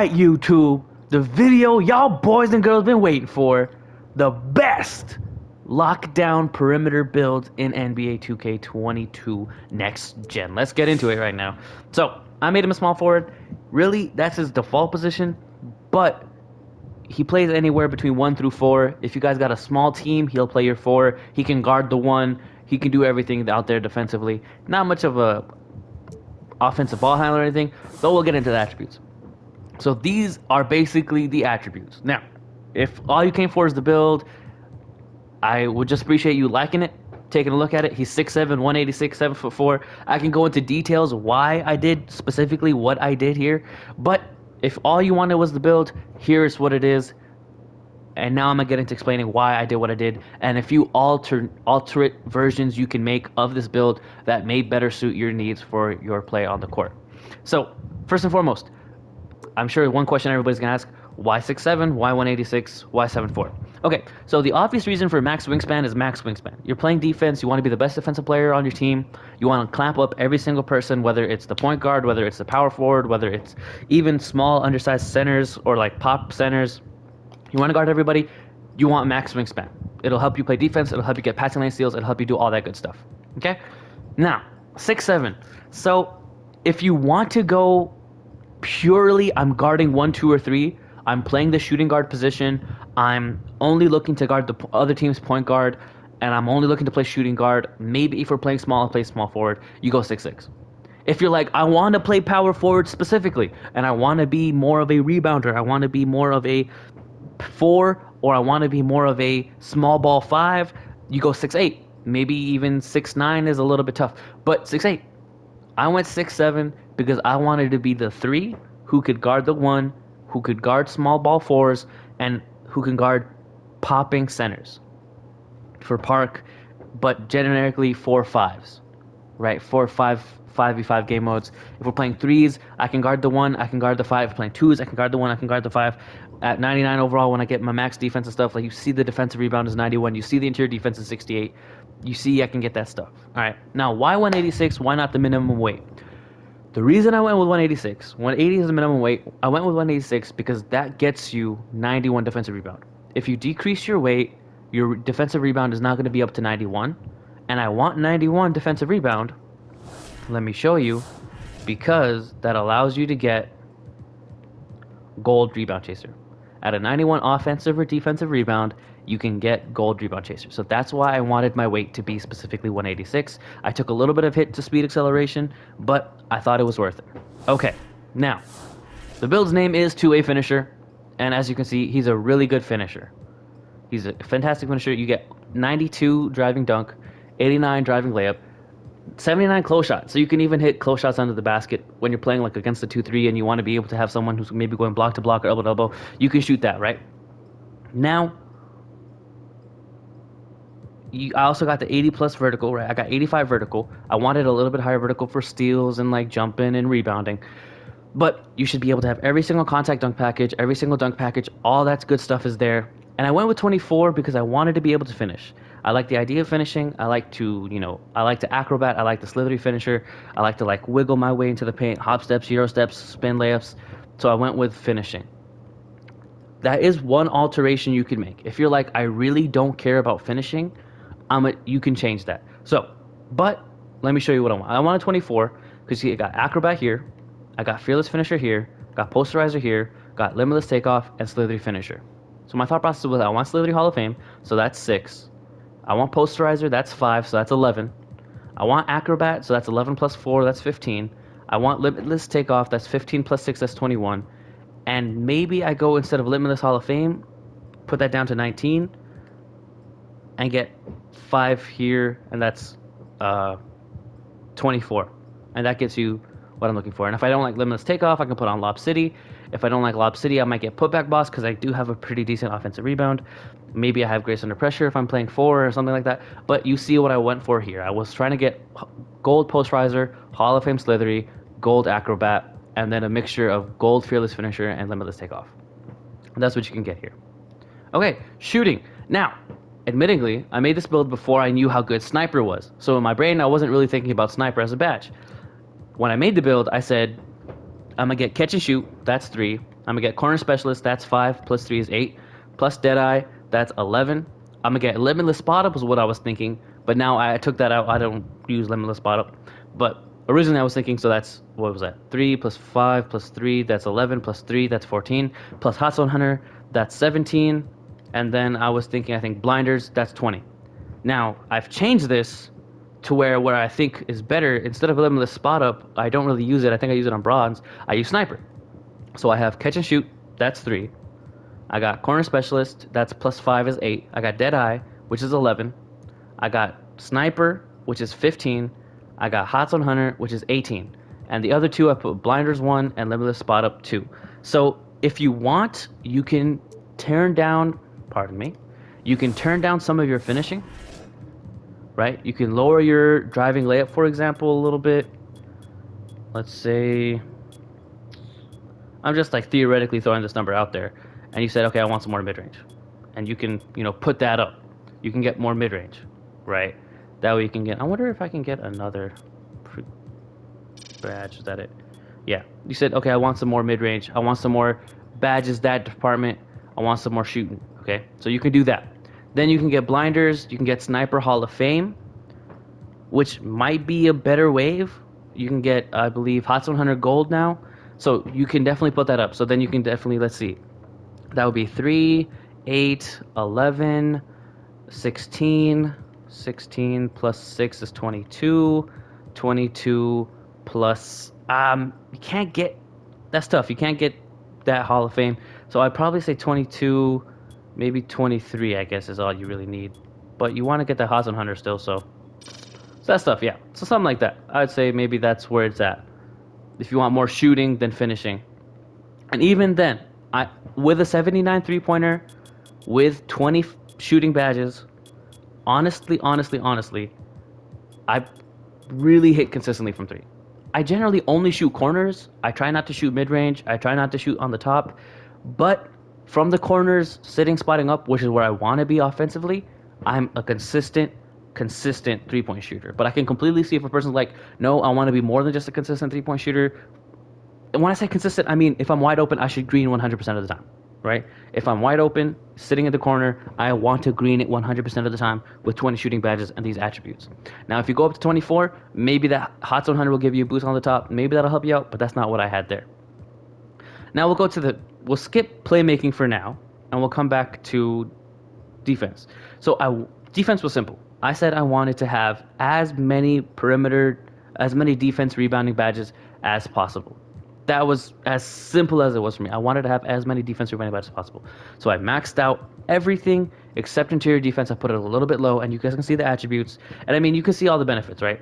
Alright, YouTube, the video y'all boys and girls been waiting for. The best lockdown perimeter build in NBA 2K22 next gen. Let's get into it right now. So, I made him a small forward. Really, that's his default position, but he plays anywhere between 1 through 4. If you guys got a small team, he'll play your 4. He can guard the 1. He can do everything out there defensively. Not much of a offensive ball handler or anything, though we'll get into the attributes. So these are basically the attributes. Now, if all you came for is the build, I would just appreciate you liking it, taking a look at it. He's 6'7", 186, 7'4". I can go into details why I did specifically what I did here, but if all you wanted was the build, here's what it is. And now I'm gonna get into explaining why I did what I did, and a few alternate versions you can make of this build that may better suit your needs for your play on the court. So, first and foremost, I'm sure one question everybody's gonna ask: why 6'7", why 186, why 7'4"? Okay, so the obvious reason for max wingspan is max wingspan. You're playing defense, you want to be the best defensive player on your team, you want to clamp up every single person, whether it's the point guard, whether it's the power forward, whether it's even small undersized centers or like pop centers. You want to guard everybody, you want max wingspan. It'll help you play defense, it'll help you get passing lane steals, it'll help you do all that good stuff. Okay? Now, 6'7". So, if you want to go purely, I'm guarding 1, 2, or 3, I'm playing the shooting guard position, I'm only looking to guard the other team's point guard, and I'm only looking to play shooting guard, maybe if we're playing small, I'll play small forward, you go 6'6". If you're like, I want to play power forward specifically, and I want to be more of a rebounder, I want to be more of a 4, or I want to be more of a small ball 5, you go 6'8". Maybe even 6'9" is a little bit tough, but 6'8". I went 6'7" because I wanted to be the 3 who could guard the 1, who could guard small ball 4s, and who can guard popping centers for Park, but generically 4-5s, right? 4-5, 5v5 game modes. If we're playing 3s, I can guard the 1, I can guard the 5. If we're playing 2s, I can guard the 1, I can guard the 5. At 99 overall, when I get my max defense and stuff, like you see the defensive rebound is 91, you see the interior defense is 68, you see I can get that stuff. All right, now why 186? Why not the minimum weight? The reason I went with 186, 180 is the minimum weight, I went with 186 because that gets you 91 defensive rebound. If you decrease your weight, your defensive rebound is not going to be up to 91, and I want 91 defensive rebound. Let me show you, because that allows you to get gold rebound chaser. At a 91 offensive or defensive rebound, you can get gold rebound chaser. So that's why I wanted my weight to be specifically 186. I took a little bit of hit to speed acceleration, but I thought it was worth it. Okay, now, the build's name is 2A Finisher, and as you can see, he's a really good finisher. He's a fantastic finisher. You get 92 driving dunk, 89 driving layup, 79 close shots. So you can even hit close shots under the basket when you're playing like against the 2-3 and you want to be able to have someone who's maybe going block to block or elbow to elbow. You can shoot that, right? Now, I also got the 80 plus vertical, right? I got 85 vertical. I wanted a little bit higher vertical for steals and like jumping and rebounding. But you should be able to have every single contact dunk package, every single dunk package, all that good stuff is there. And I went with 24 because I wanted to be able to finish. I like the idea of finishing. I like to, I like to acrobat. I like the slithery finisher. I like to like wiggle my way into the paint, hop steps, euro steps, spin layups. So I went with finishing. That is one alteration you can make. If you're like, I really don't care about finishing, you can change that. So, but let me show you what I want. I want a 24 because I got acrobat here, I got fearless finisher here, got posterizer here, got limitless takeoff, and slithery finisher. So my thought process was I want slithery Hall of Fame, so that's 6. I want posterizer, that's 5, so that's 11. I want acrobat, so that's 11 plus 4, that's 15. I want limitless takeoff, that's 15 plus 6, that's 21. And maybe I go, instead of limitless Hall of Fame, put that down to 19 and get 5 here, and that's 24. And that gets you what I'm looking for. And if I don't like limitless takeoff, I can put on Lob City. If I don't like Lob City, I might get putback boss because I do have a pretty decent offensive rebound. Maybe I have grace under pressure if I'm playing 4 or something like that. But you see what I went for here. I was trying to get gold posterizer, Hall of Fame slithery, gold acrobat, and then a mixture of gold fearless finisher and limitless takeoff. And that's what you can get here. Okay, shooting. Now, admittingly, I made this build before I knew how good sniper was. So in my brain, I wasn't really thinking about sniper as a badge. When I made the build, I said, I'm going to get catch and shoot, that's 3. I'm I'm gonna get corner specialist. That's 5 plus 3 is 8. Plus Deadeye. That's 11. I'm gonna get limitless spot up was what I was thinking, but now I took that out. I don't use limitless spot up, but originally I was thinking. So that's what was that? 3 plus 5 plus 3. That's 11 plus 3. That's 14. Plus Hot Zone Hunter. That's 17. And then I was thinking. I think blinders. That's 20. Now I've changed this to where I think is better. Instead of limitless spot up, I don't really use it. I think I use it on bronze. I use sniper. So I have catch and shoot. That's 3. I got corner specialist. That's plus 5 is 8. I got dead eye, which is 11. I got sniper, which is 15. I got hot zone hunter, which is 18. And the other two I put blinders 1 and limitless spot up 2. So if you want, you can turn down. Pardon me. You can turn down some of your finishing. Right? You can lower your driving layup, for example, a little bit. Let's say I'm just like theoretically throwing this number out there, and you said, okay, I want some more mid-range, and you can, put that up. You can get more mid-range, right? That way you can get. I wonder if I can get another badge. Is that it? Yeah. You said, okay, I want some more mid-range. I want some more badges. That department. I want some more shooting. Okay, so you can do that. Then you can get blinders. You can get sniper Hall of Fame, which might be a better wave. You can get, I believe, Hot Zone Hunter Gold now. So you can definitely put that up. So then you can definitely, let's see. That would be 3, 8, 11, 16. 16 plus 6 is 22. 22 plus... you can't get... That's tough. You can't get that Hall of Fame. So I'd probably say 22, maybe 23, I guess, is all you really need. But you want to get the Hot Zone Hunter still, so that stuff, yeah. So something like that. I'd say maybe that's where it's at. If you want more shooting than finishing. And even then, with a 79 three-pointer, with 20 shooting badges, honestly, I really hit consistently from 3. I generally only shoot corners. I try not to shoot mid-range. I try not to shoot on the top. But from the corners, sitting, spotting up, which is where I want to be offensively, I'm a consistent three-point shooter. But I can completely see if a person's like, no, I want to be more than just a consistent three-point shooter. And when I say consistent, I mean if I'm wide open, I should green 100% of the time, right? If I'm wide open, sitting in the corner, I want to green it 100% of the time with 20 shooting badges and these attributes. Now, if you go up to 24, maybe that Hot Zone Hunter will give you a boost on the top. Maybe that'll help you out, but that's not what I had there. Now we'll skip playmaking for now, and we'll come back to defense. So defense was simple. I said I wanted to have as many defense rebounding badges as possible. That was as simple as it was for me. I wanted to have as many defense rebounding badges as possible. So I maxed out everything except interior defense. I put it a little bit low, and you guys can see the attributes. And I mean, you can see all the benefits, right?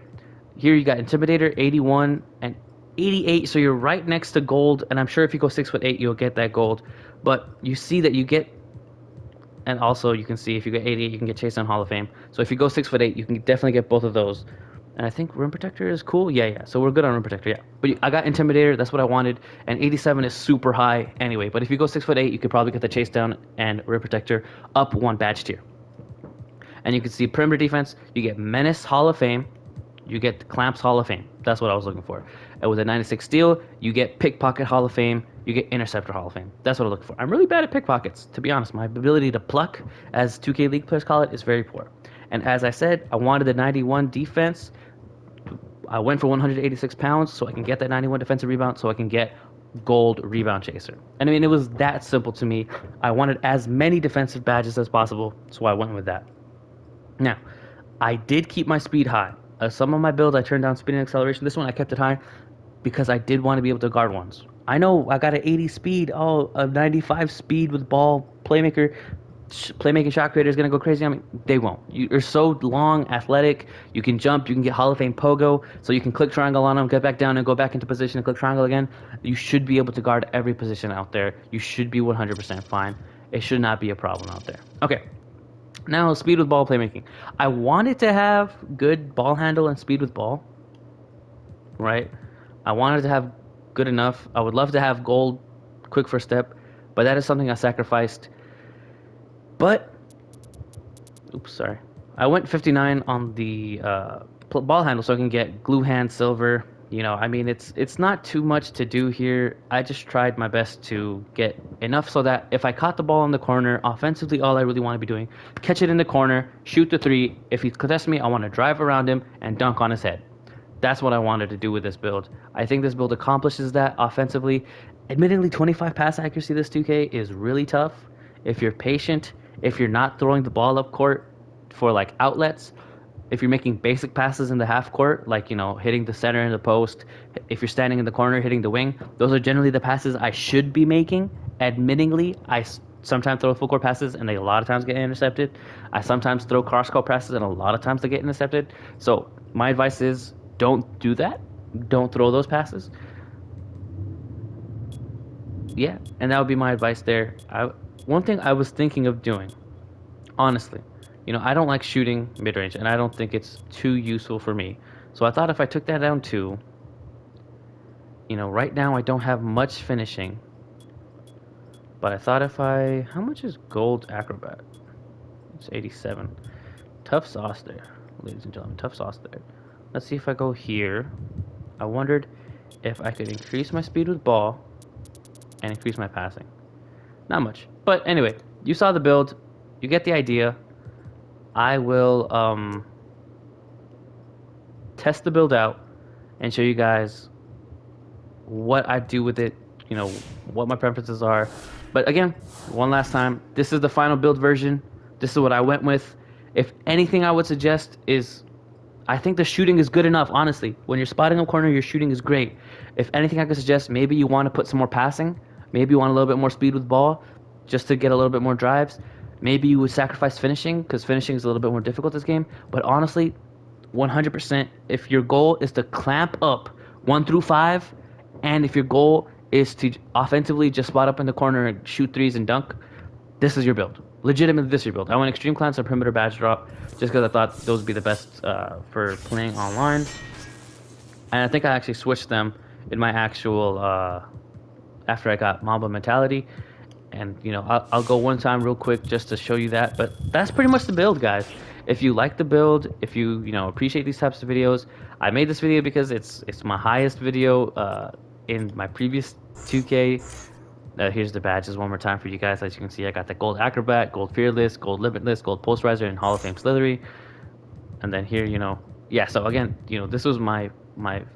Here you got Intimidator, 81, and 88, so you're right next to gold, and I'm sure if you go 6'8", you'll get that gold. But you see that you get, and also you can see if you get 88, you can get Chase on Hall of Fame. So if you go 6'8", you can definitely get both of those. And I think Rim Protector is cool. Yeah. So we're good on Rim Protector, yeah. But I got Intimidator, that's what I wanted, and 87 is super high anyway. But if you go 6'8", you could probably get the Chase down and Rim Protector up 1 badge tier. And you can see perimeter defense, you get Menace Hall of Fame, you get Clamps Hall of Fame. That's what I was looking for. And with a 96 steal, you get Pickpocket Hall of Fame, you get Interceptor Hall of Fame. That's what I'm looking for. I'm really bad at pickpockets, to be honest. My ability to pluck, as 2K League players call it, is very poor. And as I said, I wanted the 91 defense. I went for 186 pounds so I can get that 91 defensive rebound, so I can get gold rebound chaser. And I mean, it was that simple to me. I wanted as many defensive badges as possible, so I went with that. Now, I did keep my speed high. Some of my builds, I turned down speed and acceleration. This one, I kept it high because I did want to be able to guard ones. I know I got an 80 speed, a 95 speed with ball. Playmaking shot creator is going to go crazy. I mean, they won't. You're so long, athletic. You can jump. You can get Hall of Fame pogo. So you can click triangle on them, get back down and go back into position and click triangle again. You should be able to guard every position out there. You should be 100% fine. It should not be a problem out there. Okay. Now, speed with ball playmaking. I wanted to have good ball handle and speed with ball, right? I wanted to have good enough. I would love to have gold, quick first step, but that is something I sacrificed. But, I went 59 on the ball handle so I can get glue hand, silver, You know, I mean, it's not too much to do here. I just tried my best to get enough so that if I caught the ball in the corner, offensively, all I really want to be doing, catch it in the corner, shoot the three. If he contests me, I want to drive around him and dunk on his head. That's what I wanted to do with this build. I think this build accomplishes that offensively. Admittedly, 25 pass accuracy this 2K is really tough. If you're patient, if you're not throwing the ball up court for like outlets, if you're making basic passes in the half court, like, you know, hitting the center in the post, if you're standing in the corner hitting the wing, those are generally the passes I should be making. Admittingly, sometimes throw full court passes and they a lot of times get intercepted. I sometimes throw cross court passes and a lot of times they get intercepted. So my advice is don't do that. Don't throw those passes. Yeah, and that would be my advice there. One thing I was thinking of doing, honestly, you know, I don't like shooting mid range, and I don't think it's too useful for me. So I thought if I took that down to, you know, right now I don't have much finishing, but I thought if I, how much is gold acrobat? It's 87. Tough sauce there, ladies and gentlemen. Tough sauce there. Let's see if I go here. I wondered if I could increase my speed with ball and increase my passing. Not much. But anyway, you saw the build. You get the idea. I will test the build out and show you guys what I do with it, you know, what my preferences are. But again, one last time, this is the final build version. This is what I went with. If anything I would suggest is, I think the shooting is good enough, honestly. When you're spotting a corner, your shooting is great. If anything I could suggest, maybe you want to put some more passing. Maybe you want a little bit more speed with ball just to get a little bit more drives. Maybe you would sacrifice finishing because finishing is a little bit more difficult this game. But honestly, 100%, if your goal is to clamp up 1 through 5, and if your goal is to offensively just spot up in the corner and shoot threes and dunk, this is your build. Legitimately, this is your build. I went Extreme Clamps and Perimeter Badge Drop just because I thought those would be the best for playing online. And I think I actually switched them in my actual, after I got Mamba Mentality. And, you know, I'll go one time real quick just to show you that. But that's pretty much the build, guys. If you like the build, if you know, appreciate these types of videos, I made this video because it's my highest video in my previous 2K. Here's the badges one more time for you guys. As you can see, I got the Gold Acrobat, Gold Fearless, Gold Limitless, Gold Posterizer, and Hall of Fame Slithery. And then here, you know, yeah, so again, you know, this was my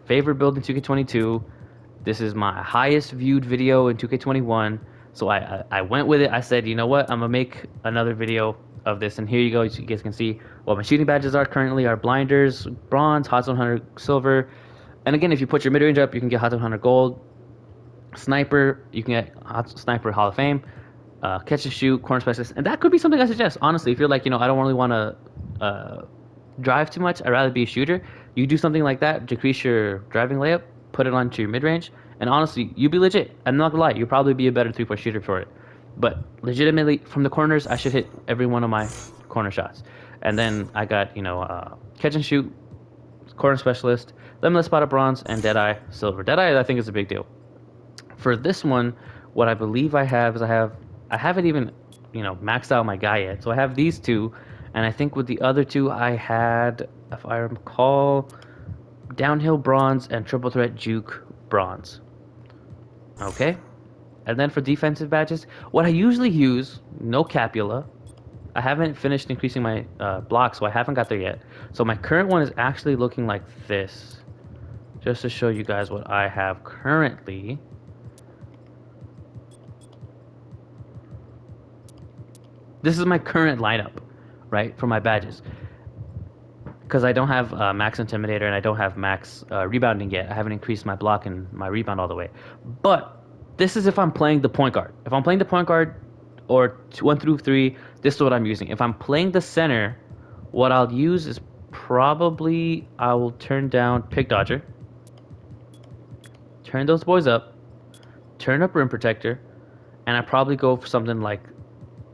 favorite build in 2K22. This is my highest viewed video in 2K21. So I went with it. I said, you know what? I'm going to make another video of this. And here you go. You guys can see what my shooting badges are currently are blinders, bronze, hot zone hunter, silver. And again, if you put your mid-range up, you can get hot zone hunter gold. Sniper, you can get Sniper Hall of Fame, catch and shoot, corner specialist, and that could be something I suggest. Honestly, if you're like, you know, I don't really want to drive too much, I'd rather be a shooter. You do something like that, decrease your driving layup, put it onto your mid range, and honestly, you'd be legit. I'm not gonna lie, you'll probably be a better 3-point shooter for it. But legitimately, from the corners, I should hit every one of my corner shots. And then I got, you know, catch and shoot, corner specialist, limitless spot up bronze, and Deadeye silver. Deadeye, I think, is a big deal. For this one, what I believe I have is I haven't even, you know, maxed out my guy yet. So I have these two, and I think with the other two I had, if I recall, downhill bronze and triple threat juke bronze. Okay? And then for defensive badges, what I usually use, no Capula. I haven't finished increasing my block, so I haven't got there yet. So my current one is actually looking like this. Just to show you guys what I have currently. This is my current lineup, right, for my badges. Because I don't have max intimidator and I don't have max rebounding yet. I haven't increased my block and my rebound all the way. But this is if I'm playing the point guard. If I'm playing the point guard or 1 through 3, this is what I'm using. If I'm playing the center, what I'll use is probably, I will turn down Pick Dodger. Turn those boys up. Turn up Rim Protector. And I probably go for something like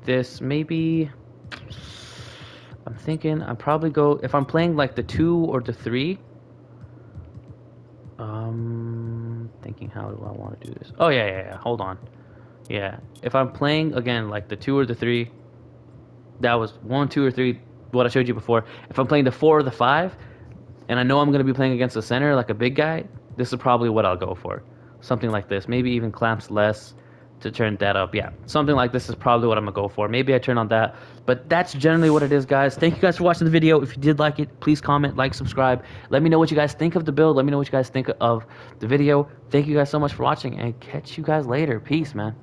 this, maybe. I'm thinking I probably go, if I'm playing like the 2 or the 3. Thinking, how do I want to do this? Oh yeah. Hold on. Yeah, if I'm playing again like the 2 or the 3, that was 1, 2, or 3. What I showed you before. If I'm playing the 4 or the 5, and I know I'm gonna be playing against the center like a big guy, this is probably what I'll go for. Something like this. Maybe even clamps less to turn that up. Yeah, something like this is probably what I'm gonna go for. Maybe I turn on that, but that's generally what it is, guys. Thank you guys for watching the video. If you did like it, please comment, like, subscribe. Let me know what you guys think of the build. Let me know what you guys think of the video. Thank you guys so much for watching, and catch you guys later. Peace, man.